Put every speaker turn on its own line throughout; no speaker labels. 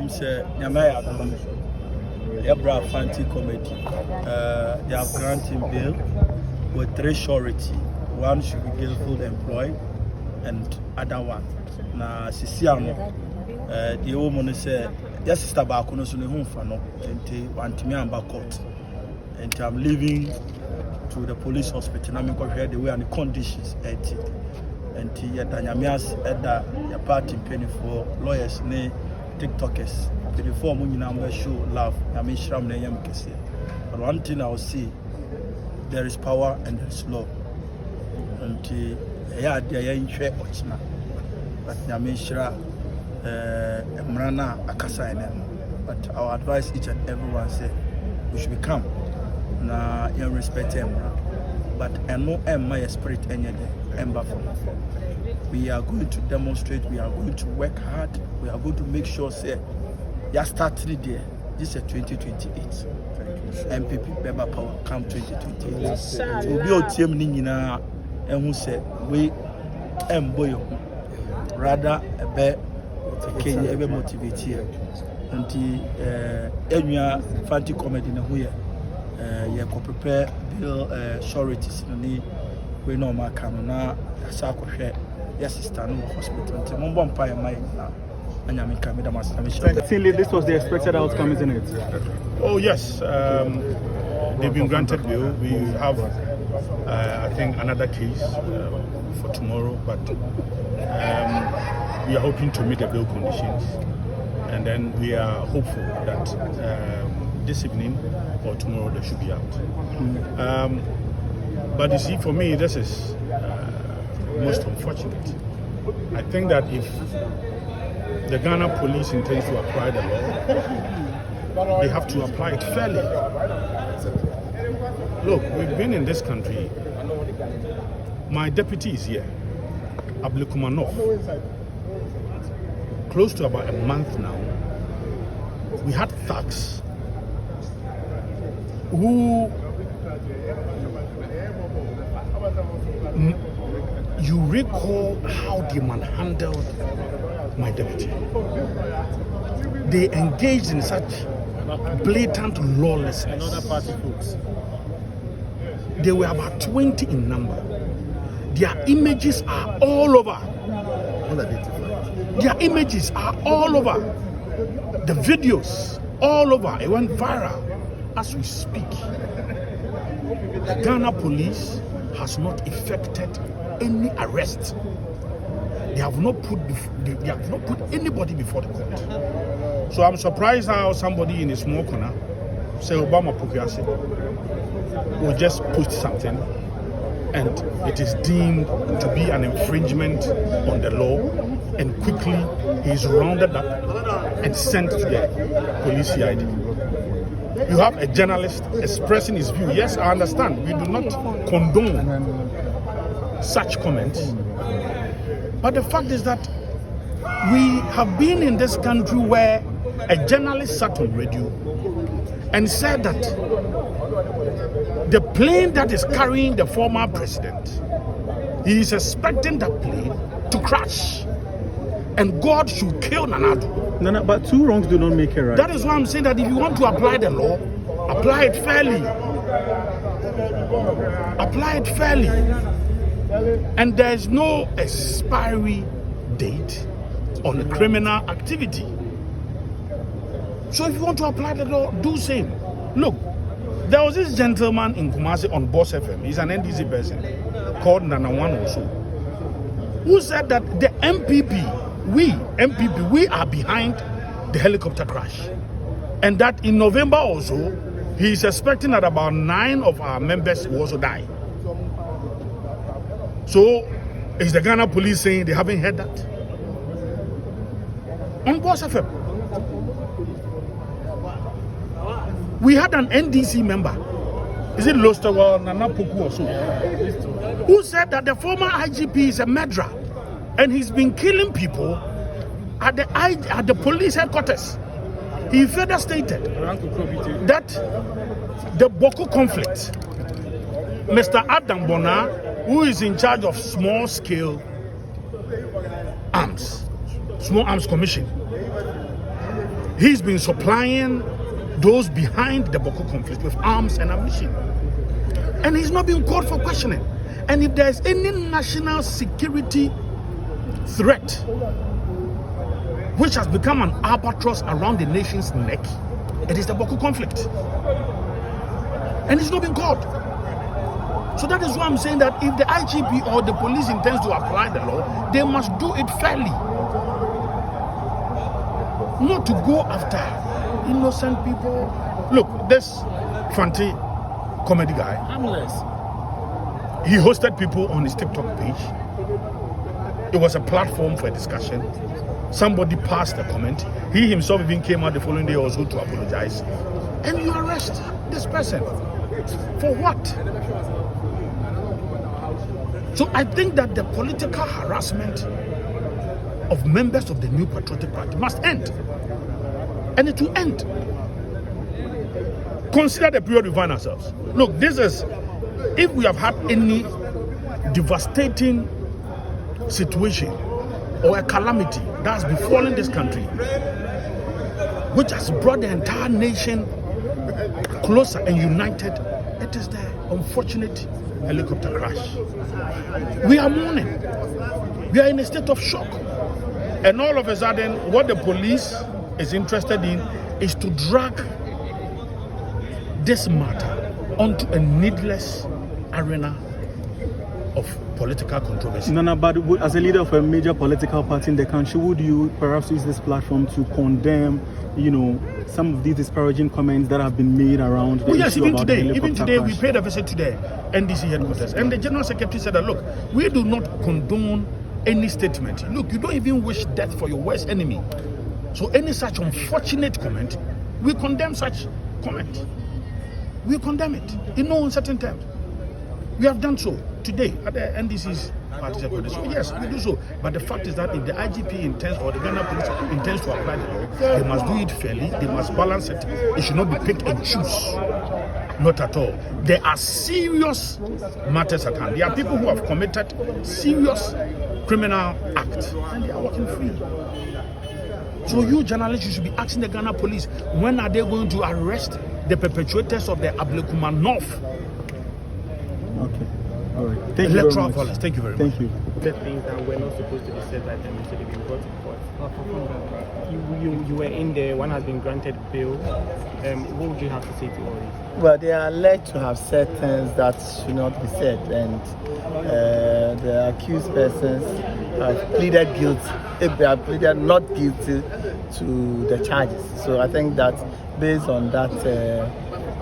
say Nyamaya Abor Fante comedy. They have granted bail with 3 surety. One should be gainful employed and other one. Na Sisiano, the woman say, yes, sister Bakuno so ne home for no, and want me and back court. And I'm leaving to the police hospital. I'm going to the way and the conditions at it. And yet, Nyamias at the party penny for lawyers, ne TikTokers. The form when you show love, I mean, Shram Nayam Kessia. But one thing I will see, there is power and there is law. And yeah, they are in share Ochina. But Yamishra Mrana Akasa. But our advice each and everyone say we should become na you respect him. But no my spirit any day. We are going to demonstrate, we are going to work hard, we are going to make sure say you start there. This is 2028. MPP member power come 2028. So we all team nina and who said we boyo rather a bit Kenya ever motivate here. And the Fante comedy na huya you can prepare bill sureties ni we no ma come na asa ko hwe yes sister no hospital nti mo bompa ya mai na anyame come da master
Certainly, this was the expected outcome, isn't it?
Oh yes, they've been granted bail. We have I think another case for tomorrow, but we are hoping to meet the bail conditions, and then we are hopeful that this evening or tomorrow they should be out. But you see, for me, this is most unfortunate. I think that if the Ghana police intends to apply the law, they have to apply it fairly. Look, we've been in this country. My deputy is here, Ablikumanov. Close to about a month now, we had thugs who you recall how they manhandled my deputy. They engaged in such blatant lawlessness.
Another party folks.
They were about 20 in number. Their images are all over. Their images are all over. The videos all over. It went viral as we speak. The Ghana police has not effected any arrest. They have not put anybody before the court. So I'm surprised how somebody in a small corner, say Obama Pukiase, will just post something and it is deemed to be an infringement on the law, and quickly he is rounded up and sent to the police CID. You have a journalist expressing his view. Yes, I understand. We do not condone such comments. But the fact is that we have been in this country where a journalist sat on radio and said that the plane that is carrying the former president, he is expecting that plane to crash. And God should kill Nanado.
No, but two wrongs do not make it right.
That is why I'm saying that if you want to apply the law, apply it fairly. Apply it fairly. And there is no expiry date on criminal activity. So if you want to apply the law, do same. Look, there was this gentleman in Kumasi on Boss FM. He's an NDC person called Nanawan also, who said that the MPP, we are behind the helicopter crash. And that in November also, he is expecting that about 9 of our members will also die. So, is the Ghana police saying they haven't heard that? On Boss FM, we had an NDC member, is it Lostawal Nanapoku or so, who said that the former IGP is a murderer and he's been killing people at the police headquarters. He further stated that the Boko conflict, Mr. Adam Bona, who is in charge of small arms commission, He's been supplying those behind the Boko conflict with arms and ammunition. And he's not being called for questioning. And if there's any national security threat which has become an albatross around the nation's neck, it is the Boko conflict. And he's not being called. So that is why I'm saying that if the IGP or the police intends to apply the law, they must do it fairly. Not to go after innocent people. Look, this Fante comedy guy,
Harmless.
he hosted people on his TikTok page. It was a platform for a discussion. Somebody passed a comment. He himself even came out the following day also to apologize. And you arrest this person. For what? So I think that the political harassment of members of the New Patriotic Party must end. And it will end. Consider the period we find ourselves. Look, this is, if we have had any devastating situation or a calamity that has befallen this country, which has brought the entire nation closer and united, it is the unfortunate helicopter crash. We are mourning. We are in a state of shock. And all of a sudden, what the police is interested in is to drag this matter onto a needless arena of political controversy.
Nana, but as a leader of a major political party in the country, would you perhaps use this platform to condemn, some of these disparaging comments that have been made around the
yes,
issue
even
about
today,
the
even today,
crash?
we paid a visit to the NDC headquarters, and the General Secretary said that, look, we do not condone any statement. Look, you don't even wish death for your worst enemy. So any such unfortunate comment, we condemn such comment. We condemn it in no uncertain terms. We have done so today at the NDC's party headquarters. So yes, we do so. But the fact is that if the IGP intends or the Ghana police intends to apply the law, they must do it fairly. They must balance it. It should not be pick and choose. Not at all. There are serious matters at hand. There are people who have committed serious criminal acts and they are walking free. So you journalists, you should be asking the Ghana police, when are they going to arrest the perpetrators of the Ablekuma North
Okay. All right. Thank you very
electoral
much.
violence? Thank you very
Thank
much.
you.
The things that were not supposed to be said by them, so they've been brought to court. You were in there, one has been granted bail. What would you have to say to all this?
Well, they are alleged to have said things that should not be said, and the accused persons have pleaded guilty. They have pleaded not guilty to the charges. So I think that based on that,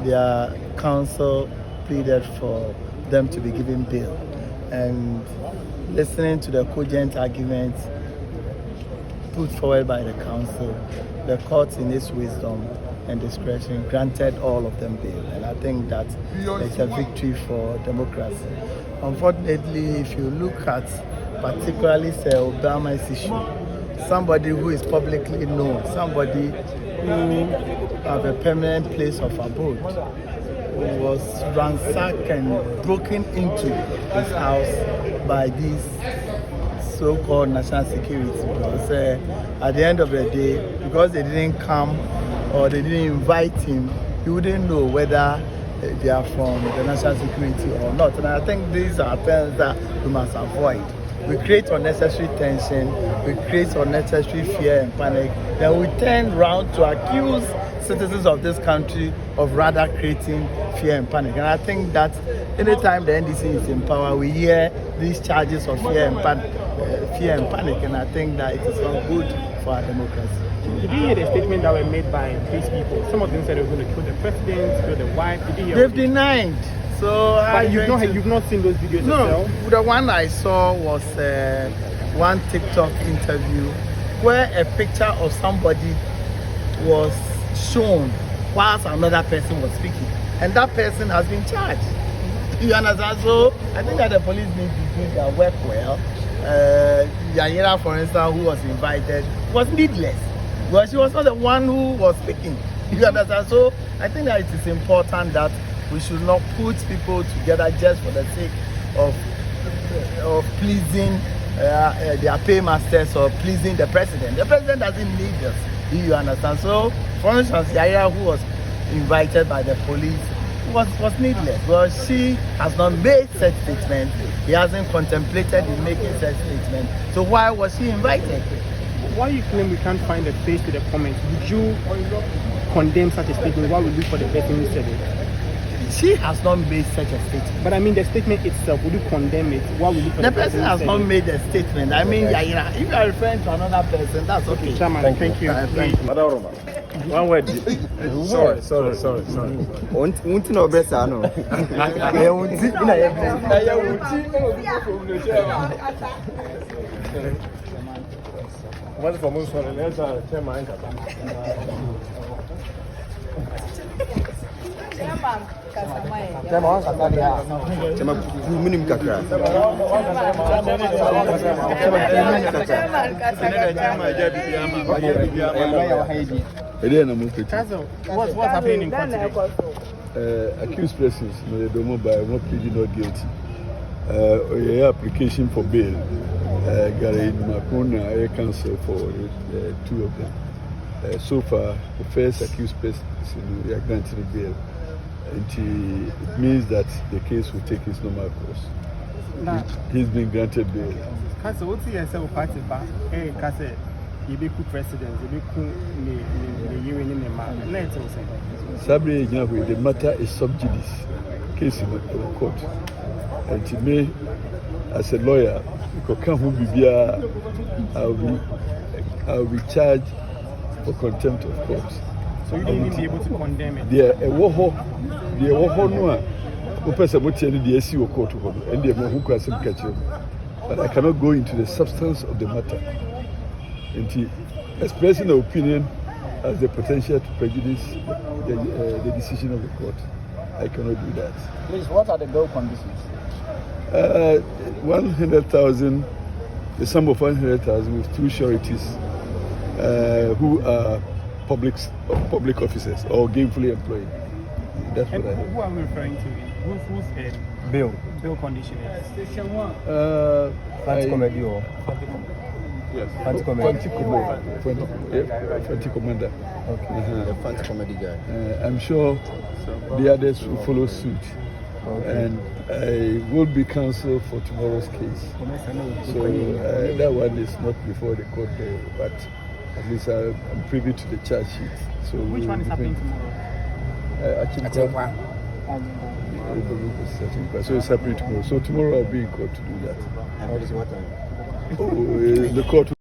their counsel pleaded for them to be given bail. And listening to the cogent arguments put forward by the council, the court in its wisdom and discretion granted all of them bail. And I think that it's a victory for democracy. Unfortunately, if you look at particularly Obama's issue, somebody who is publicly known, somebody who have a permanent place of abode, was ransacked and broken into his house by these so-called national security. Because at the end of the day, because they didn't come or they didn't invite him, you wouldn't know whether they are from the national security or not. And I think these are things that we must avoid. We create unnecessary tension, we create unnecessary fear and panic, then we turn around to accuse citizens of this country of rather creating fear and panic. And I think that anytime the NDC is in power, we hear these charges of fear and panic, and I think that it is not good for our democracy.
Did you hear the statement that were made by these people? Some of them said they were going to kill the president, kill the wife. Did you hear?
They've denied. So
but you've not seen those videos yourself?
No, the one I saw was one TikTok interview where a picture of somebody was shown whilst another person was speaking, and that person has been charged. You understand? So I think that the police need to do their work well. Yanyera, for instance, who was invited, was needless, because she was not the one who was speaking. You understand? So I think that it is important that we should not put people together just for the sake of pleasing their paymasters or pleasing the president. The president doesn't need us. Do you understand? So, for instance, Yaya, who was invited by the police, was needless. But she has not made such statement. He hasn't contemplated in making such statement. So why was she invited?
Why you claim we can't find a face to the comment? Would you condemn such a statement? Why would you look for the person who said it?
She has not made such a statement.
But I mean, the statement itself, would you condemn it? Why would you look for
The person has not made a statement. I mean, yeah, if you are referring to another person, that's okay.
Chairman, thank you.
Thank you.
Madam Roma. One word. Sorry. Unti no besa no. Unti na What for most for the next chairman
What's happening in court today?
Accused persons, they don't by not pleading not guilty. Application for bail. Gary Makuna counsel for 2 of them. So far, the first accused person we are granting bail. And it means that the case will take its normal course. He's been granted bail.
Council, what's the SL party back? Hey, Council, you be president, you be year in the man.
Sabri, the matter is sub judice. Case in the court. And to me, as a lawyer, I'll be charged for contempt of court.
So you don't even be able to condemn it?
The person who tell the SEO court and the who can catch him. But I cannot go into the substance of the matter. And expressing an opinion has the potential to prejudice the decision of the court. I cannot do that.
Please, what are the bail conditions?
100,000, the sum of 100,000 with 2 sureties who are public officers or gainfully employed. That's
and
what I
who are we referring to? Who's
Bail
condition is?
Fante comedy or
yes.
Fante comedy.
Fante commander.
Okay. The Fante comedy guy.
I'm sure the others will follow suit.
Okay.
And I will be counsel for tomorrow's case. So that one is not before the court, but at least I'm privy to the charge sheet. So
which one is happening tomorrow?
So it's happening tomorrow. So tomorrow I'll be in court to do that.
And what is what time?
The court